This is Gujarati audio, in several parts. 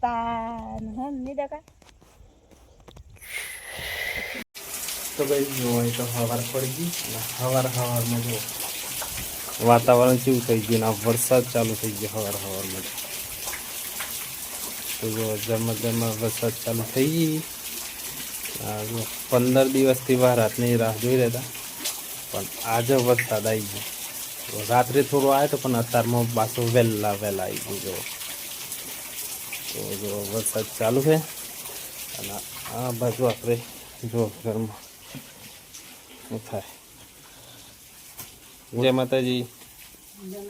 હતા નહીં દેખા તો ભાઈ જો અહીં તો સવાર પડી ગઈ સવારમાં જો વાતાવરણ કેવું થઈ ગયું ને વરસાદ ચાલુ થઈ ગયો સવારમાં તો જો ઝરમર વરસાદ ચાલુ થઈ ગઈ. જો 15 દિવસથી રાતની રાહ જોઈ રહ્યા હતા પણ આજે વરસાદ આવી ગયો. રાત્રે થોડો આવ્યો તો પણ અત્યારમાં પાછો વહેલા આવી ગયો. તો જો વરસાદ ચાલુ છે અને આ બાજુ આપણે જો ઘરમાં શું થાય. જય માતાજી. જય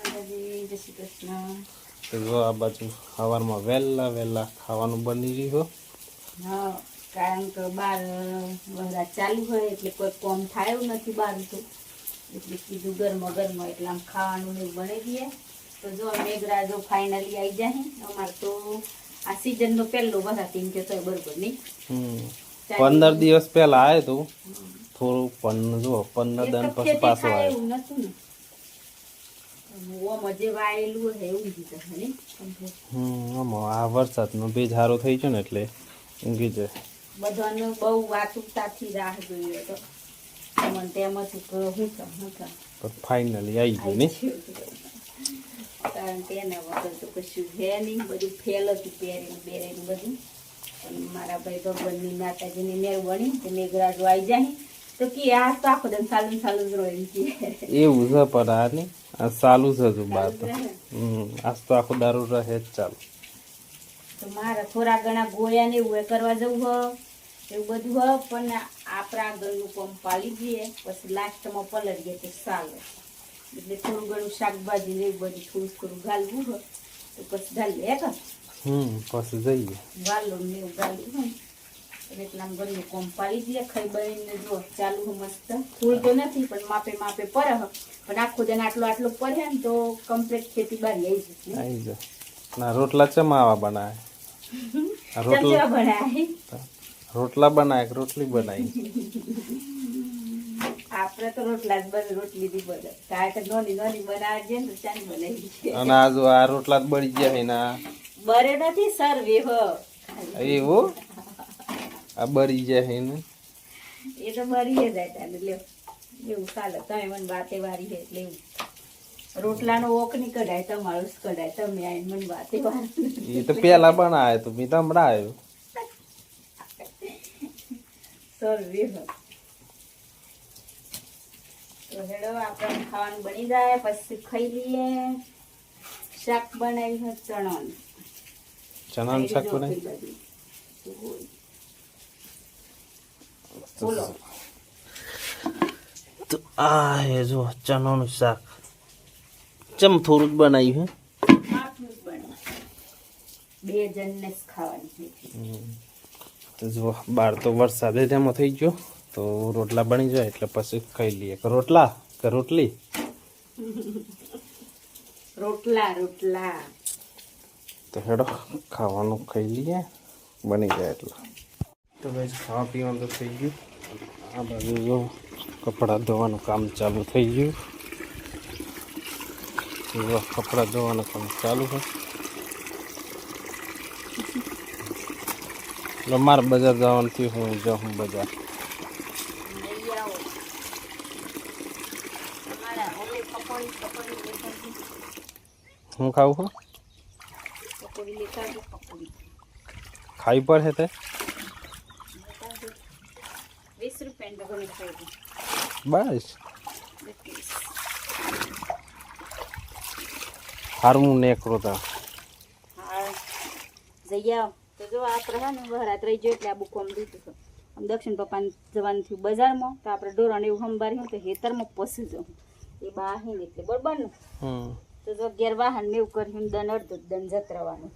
શ્રી કૃષ્ણ. તો જો આ બાજુ સવારમાં વહેલા ખાવાનું બની રહ્યું. હા, કારણ કે બાર વરસાદ ચાલુ હોય એટલે કોઈ કોમ થાય નથી બહાર તો એટલે કીધું ગરમા એટલે આમ ખાવાનું ને બની દઈએ. તો જો મેઘરાજો ફાઇનલી આવી જાય. અમારે તો આ સિઝનનો પહેલો વરસાદ એમ કે તો બરોબર નહીં. 15 દિવસ પહેલા આવ્યો તો થોડું પણ જો 15 દિન પછી પાછો આવ્યો. એવું નતું ને જે વાયેલું હોય એવું દીધું. આ વરસાદનો ભેજ સારો થઈ ગયો ને એટલે ઊંઘી જાય. બધાને બહુ વાતુકતાથી રાહ જોઈએ તો મને તેમ હતું કે હું પણ ફાઇનલી આવી ગયું ને. કારણ કે એના વગર તો કશું છે નહીં. બધું ફેલ હતું બેરેલું બધું. પણ મારા ભાઈ ભગવાનની માતાજીની મહેરબાની કે મેઘરાજો આવી જાય તો કે આ તો આખો દમ ચાલુ જ રહે એમ કે એવું છે. પણ આ નહીં આ ચાલુ છે હજુ બાર તો આજ તો આખો દારૂ રહે જ ચાલુ. તો મારે થોડા ઘણા ગોળ્યા ને એવું કરવા જવું હોય એવું બધું હોય પણ આપણા ઘરનું કોમ પાલી દઈએ પછી લાસ્ટમાં પલળીએ તો ચાલે. એટલે થોડું ઘણું શાકભાજી ને એવું બધું થોડું ગાલવું હોય તો પછી ગાલીએ કે પછી જઈએ ગાલો ને એવું ગાલવું હોય એટલે આમ ઘરનું કોમ પાલી દઈએ. ખાઈ બનીને જો ચાલુ મસ્ત ફૂલ તો નથી પણ માપે પડે પણ આખો દિન આટલો પડે ને તો કમ્પ્લીટ ખેતી બારી આવી જાય. ના રોટલા ચમાવા બનાવે. રોટલા બનાવે રોટલી બનાવી. આપણે તો રોટલા જ બને રોટલી થી બને. કારણ કે નાની બનાવે છે ને ચાની બનાવી છે. અને આ રોટલા જ બળી ગયા એના બરે નથી સર વેહ એવું આ બળી જાય ને એ તો બરી જાય તાને લ્યો એવું ચાલે. તમે મને વાતે વારી છે એટલે એવું રોટલાનો ઓક ની કઢાય તમારું કઢાય તમે આવીને મને વાતે વારી. એ તો પેલા બનાવે તો મેં તો હમણાં આવ્યો સર વેહ. તો હેડો આપણે ખાવાનું બની જાય પછી ખાઈ લઈએ. શાક બનાવી છે ચણાનું શાક બનાવી. તો આ હે જો ચણાનું શાક ચમ થોડું જ બનાવ્યું બે જણને જ ખાવાની. તો જો બાર તો વરસાદ તેમાં થઈ ગયો તો રોટલા બની જાય એટલે પછી ખાઈ લઈએ. રોટલા કે રોટલી રોટલા તો હેડો ખાવાનું ખાઈ લઈએ બની જાય એટલે. તો ભાઈ ખાવા પીવાનું તો થઈ ગયું. આ બાજુ જો કપડાં ધોવાનું કામ ચાલુ થઈ ગયું. કપડાં ધોવાનું કામ ચાલુ છે. એટલે મારે બજાર જવાનું થયું હું જાઉં બજાર. હું ખાવું ખાઈ પડે તે 20 રૂપિયા બસ હારું નેકરો તા જઈ આવ. તો જો આપણે હા ને વરાત રહી ગયો એટલે આ બુક આમ દીધું છે. આમ દક્ષિણ પપ્પાને જવાનું થયું બજારમાં તો આપણે ડોરાને એવું સંભાળી હોય તો હેતરમાં પસી જાઉં એ બાહીને એટલે બરાબર ને. તો જો 11 વાહન ને એવું કર્યું દન અડધો દન જતરવાનું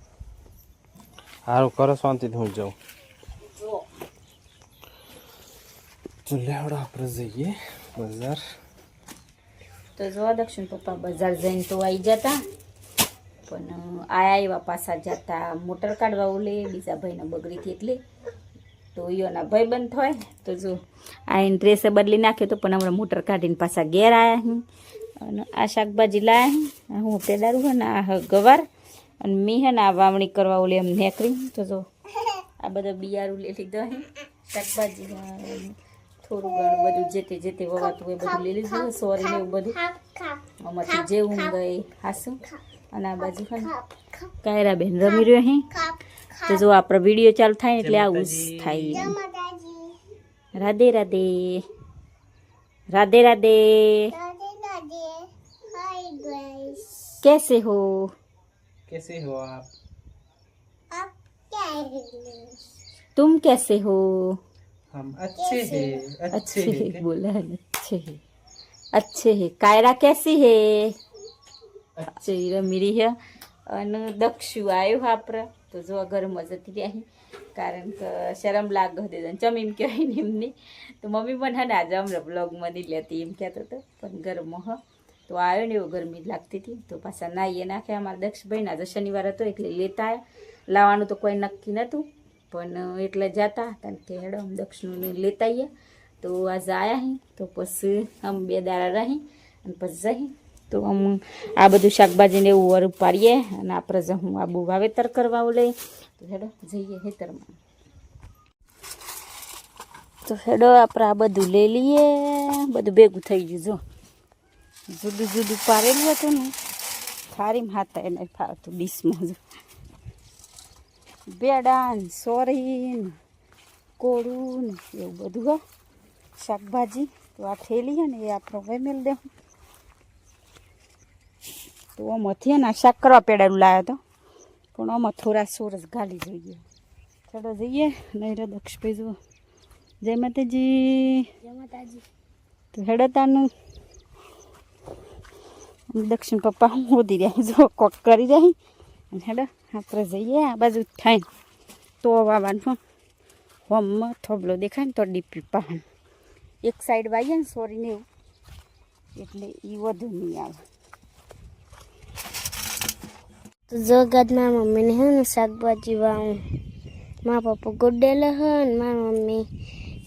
સારું કરો શાંતિથી હું જાઉં. જો તો લેવડો આપણે જઈએ બજાર. તો જો દક્ષિણ પપ્પા બજાર જઈને તો આવી જતા પણ આવ્યા પાછા જતા મોટર કાઢવા ઓલે બીજા ભાઈને બગડી હતી એટલે તો એના ભાઈ બંધ થાય. તો જો આઈને ડ્રેસે બદલી નાખ્યો તો પણ હમણાં મોટર કાઢીને પાછા ઘેર આવ્યા. અને આ શાકભાજી લાયા હું પેદારું હોય ને આ ગવાર અને મેં હે ને આ વાવણી કરવા ઓલી એમ નેકરી તો જો આ બધા બિયારું લઈ લીધો હે શાકભાજી થોડું ઘણું બધું જે તે વવાતું એ બધું લઈ લીધું સોરી ને એવું બધું આમાંથી જે ઊંઘ ગઈ હાસું અને આ બાજુ હે કાયરા બેન રમી રહ્યો હે તો જો આપણો વિડીયો ચાલુ થાય ને એટલે આવું જ થાય રાધે રાધે राधे राधे कैसे हो आप तुम कैसे हो हम अच्छे हैं अच्छे है बोला है अच्छे है कायरा कैसी है अच्छे रमी है અને દક્ષુ આવ્યો આપણે તો જો ઘરમાં જતી રહી કારણ કે શરમ લાગ દે ચમ એમ કહેવાય ને એમને તો મમ્મી પણ હા ને આજે હમણાં બ્લોગમાં નહીં લેતી એમ કહેતો હતો પણ ઘરમાં હ તો આવ્યો ને એવું ગરમી લાગતી હતી તો પાછા નાહીએ નાખે અમારા દક્ષભાઈ આજે શનિવાર હતો એટલે લેતા આવ્યા લાવવાનું તો કોઈ નક્કી નહોતું પણ એટલે જતા હતા કે હેડો આમ દક્ષનું લેતા આવીએ તો આજે આવ્યા અહીં તો પછી આમ 2 દાડા રહી અને પછી જઈ તો આમ આ બધું શાકભાજીને એવું વર પાડીએ અને આપણે જ હું આબુ વાવેતર કરવા લઈ તો હેડો જઈએ ખેતરમાં તો હેડો આપણે આ બધું લઈ લઈએ બધું ભેગું થઈ ગયું જો જુદું જુદું પારેલું હતું ને થારીમાં હાથા એને ફાવતું ડીશમાં જો બેડા ને સોરી ને કોળું ને એવું બધું હો શાકભાજી તો આ થેલી છે ને એ આપણો વેમેલ દેવું તો આમાંથી ને શાક કરવા પેડાનું લાવ્યો હતો પણ આમાં થોડા સોરસ ગાલી જોઈએ ચડો જઈએ નહીં રે દક્ષભાઈ જુઓ જય માતાજી તો હેડતાનું દક્ષિણ પપ્પા હું હોદી રહ્યા જો કોક કરી રહી અને હેડો આપણે જઈએ આ બાજુ થાય તો વાવાનું હોમમાં થોબલો દેખાય ને તો ડીપી પાહન એક સાઈડ વાઈએ ને સોરીને એવું એટલે એ વધુ નહીં આવે તો જગતમાં મમ્મીને હે ને શાકભાજી વાવું મારા પપ્પા ગોડેલા હે ને મારી મમ્મી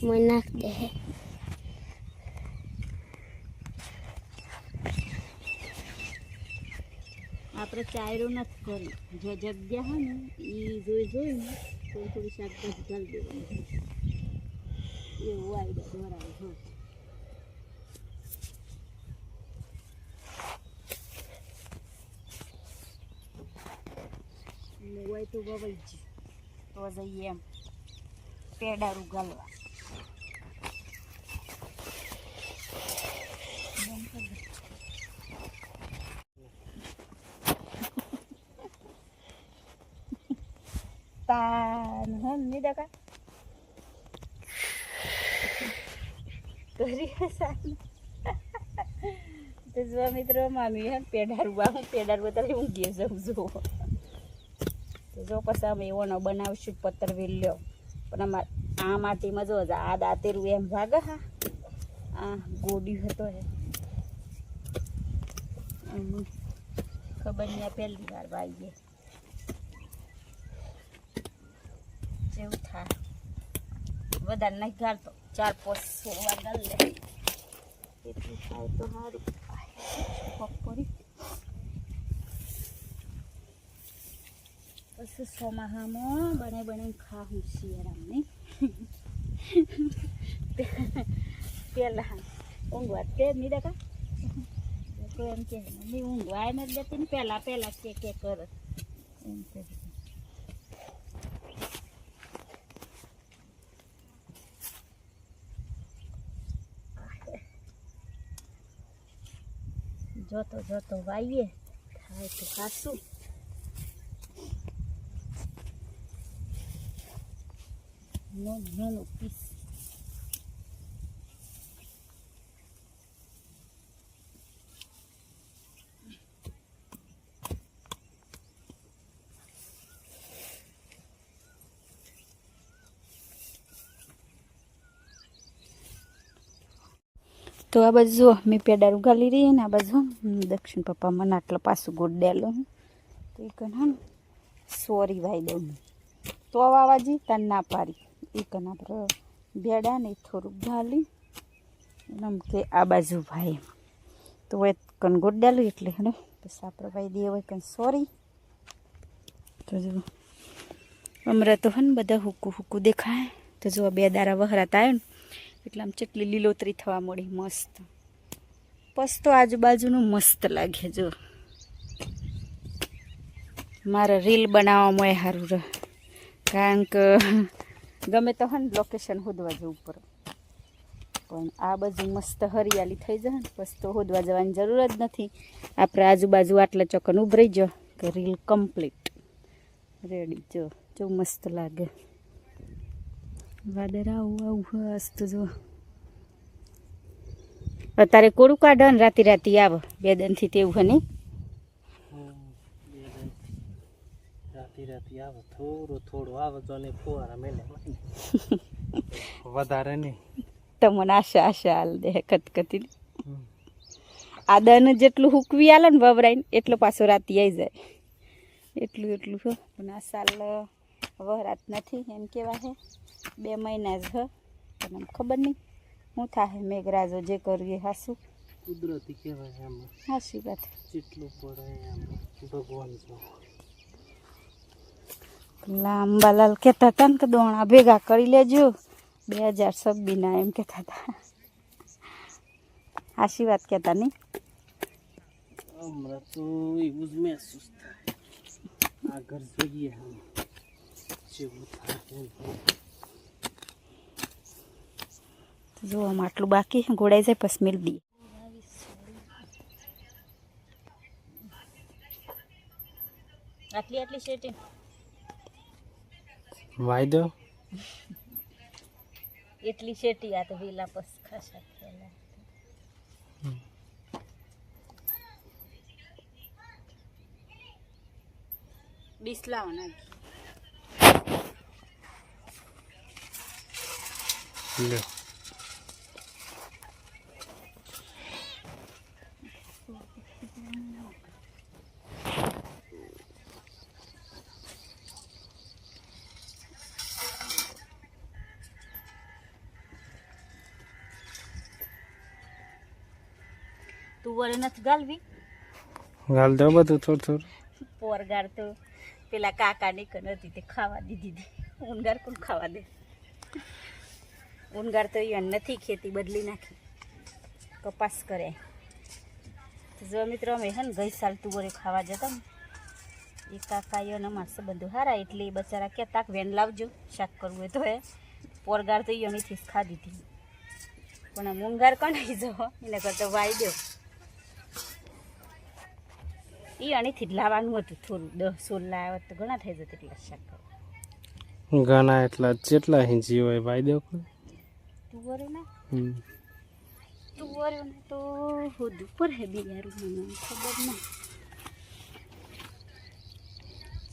મને નાખ દે હે આપણે ચાયરો નથી કરી જે જગ્યા હોય ને એ જોઈને થોડી થોડી શાકભાજી કરી દેવાની એવું આઈડિયા ધોરાય જો હોય તો વવાઈ જ તો જઈએ એમ પેડારું ગાલવા તાન હે ની દેખા કરી સાની તો જો મિત્રો મામી હે પેડારું બતાવી ઊંઘી જાઉં જો તો જો પછી અમે એવો બનાવશું પત્તર વેલ્યો પણ અમારે આ માટીમાં જો આ દાંતેરું એમ ભાગે હા આ ગોડી હતો હે ખબર નહીં આ પહેલી વાર વાઈએ જેવું થાય વધારે નહીં ગાળતો 4-5 વાર ગાળ લે એટલું થાય તો સારું પકોડી પછી ચોમાસામાં બને ખાવું શિયાળામાં નહીં પહેલાં ઊંઘવા તે નહીં દેખા તો એમ કે મમ્મી ઊંઘવા નથી દેતી ને પહેલાં કે કરે એમ કે જોતો વાઈએ થાય તો ખાશું નાનું પીસ તો આ બાજુ જો મેં પેડારું ગાલી રહી ને આ બાજુ દક્ષિણ પપ્પા મને આટલો પાછું ગોળ ડેલો તો એ કન હા સોરી વાઈ દઉં તો વાવાજી તાર ના પાડી એ કન આપણે ભેડા ને થોડુંક ગાલી એમ કે આ બાજુ ભાઈ તો એ કન ગોળ ડેલું એટલે હેડો પછી આપણે ભાઈ દે હોય કન સોરી તો જો હમણાં તો હે ને બધા હુકું હુકું દેખાય. તો જો 2 દારા વહરાત આવ્યો ને એટલે આમ ચટલી લીલોતરી થવા મળી મસ્ત. પસ તો આજુબાજુનું મસ્ત લાગે. જો મારે રીલ બનાવવામાં સારું રહે, કારણ કે ગમે તો હે ને લોકેશન શોધવા જવું પડે, પણ આ બધું મસ્ત હરિયાળી થઈ જાય ને બસ તો શોધવા જવાની જરૂર જ નથી. આપણે આજુબાજુ આટલા ચોકન ઉભરી જો કે રીલ કમ્પ્લીટ રેડી. જો મસ્ત લાગે. વાદળ આવું હસ્ત જો અત્યારે કોળું કાઢો ને રાતી આવે 2 દિનથી તેવું હે નહીં. રાતી આવે થોડું આવે તો ને ફુવારા મેલે વધારે નહીં. તમને આશા હાલ દે કતકતી. આ દન જેટલું હુકવી આલે ને વવરાઈને એટલો પાછો રાતી આવી જાય. એટલું હો. પણ આ સાલ વહરાત નથી એમ કેવા છે. 2 મહિના જ હ. પણ આમ ખબર નહીં શું થાય. મેઘરાજો જે કરવી હાસું કુદરતી કહેવાય. આમાં હાસી વાત જેટલું પડે આમાં ભગવાન જો. લાંબાલાલ કહેતા હતા ને કે દોણા ભેગા કરી લેજો 2026 એમ કહેતા હતા. હાસી વાત કહેતા નહીં. હમણાં તો એવું જ મહેસૂસ થાય. આગળ જોઈએ જેવું થાય. જો આમ આટલું બાકી ગોળાઈ જાય પછી મેળ દઈએ. આટલી શેટિંગ વાયદો એટલી શેટી. આ તો વેલા પસ ખાસા ખેલા બિસલાવ નાખી લે. તું વરે નથી ગાલવી. ગાલ દો બધું થોડું. પોરગાર તો પેલા કાકા ની નથી તે ખાવા દીધી. ઊનગાર કોણ ખાવા દે. ઊનગાર તો એ નથી, ખેતી બદલી નાખી, કપાસ કરે. તો જો મિત્રો અમે હે ને ગઈ સાલ તુવરે ખાવા જતા ને એ કાકા ને અમારે સંબંધો સારા એટલે એ બચારા કહેતા વેન લાવજો શાક કરવું હોય તો હે. પોરગાર તો એ અહીંથી જ ખાધી હતી, પણ આ મૂંગાર કોણ આવી જાઓ એને કરતો વાઈ દો. એ અહીંથી જ લાવવાનું હતું થોડું 10-16 લાવ્યા તો ઘણા થઈ જતા એટલા શાક કરવા. ઘણા એટલા જેટલા હિંચી હોય ભાઈ દો. તુવરે ના તુવરે તો હોદું પર હે બિયારું મને ખબર ના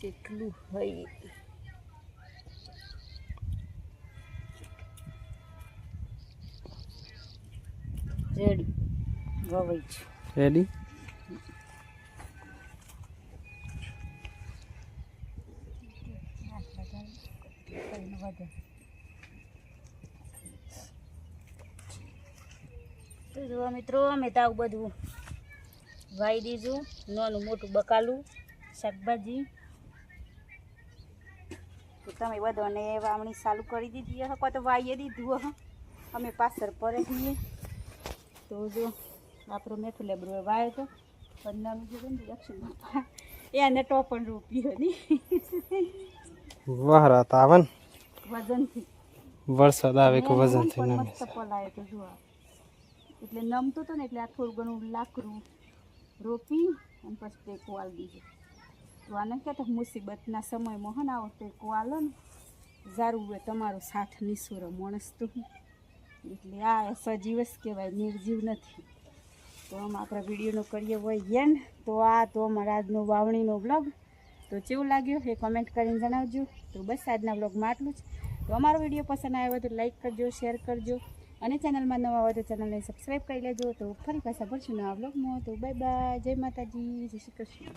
જેટલું હોય. રેડી ગવાઈ છે. રેડી. તો જો મિત્રો અમે તો આવું બધું વાઈ દીધું. નાનું મોટું બકાલું શાકભાજી તો તમે બધાને વાવણી ચાલુ કરી દીધી હે. કોઈ તો વાઈએ દીધું હે. અમે પાછળ પડે છીએ. તો જો આપણો મેઠું લેબડો વાયો તો 15 જે દક્ષિણ એને ટોપણ રોપ્યું નહીં વહરાત આવે ને વજનથી. વરસાદ આવે કે વજનથી પણ નમે. મસ્ત પલાયો તો જો એટલે નમતું હતું ને એટલે આ થોડું ઘણું લાકડું રોપી અને પછી ટેકો આલી દીધું. તો આને કહેતા મુસીબતના સમયમાં હે ને આવો ટેકો આલો ને સારું હોય તમારો સાથ નિસુરો માણસ તો એટલે આ સજીવ જ કહેવાય, નિર્જીવ નથી. તો આમ આપણા વિડીયોનો કરીએ હોય એન્ડ. તો આ તો અમારા આજનો વાવણીનો બ્લોગ. તો કેવું લાગ્યું એ કમેન્ટ કરીને જણાવજો. તો બસ આજના બ્લોગમાં આટલું જ. તો અમારો વિડીયો પસંદ આવ્યો હોય તો લાઈક કરજો, શેર કરજો અને ચેનલમાં નવા હોય તો ચેનલને સબસ્ક્રાઈબ કરી લેજો. તો ફરી પાછા ભરશું નવા બ્લોગમાં. તો બાય બાય, જય માતાજી, જય શ્રી કૃષ્ણ.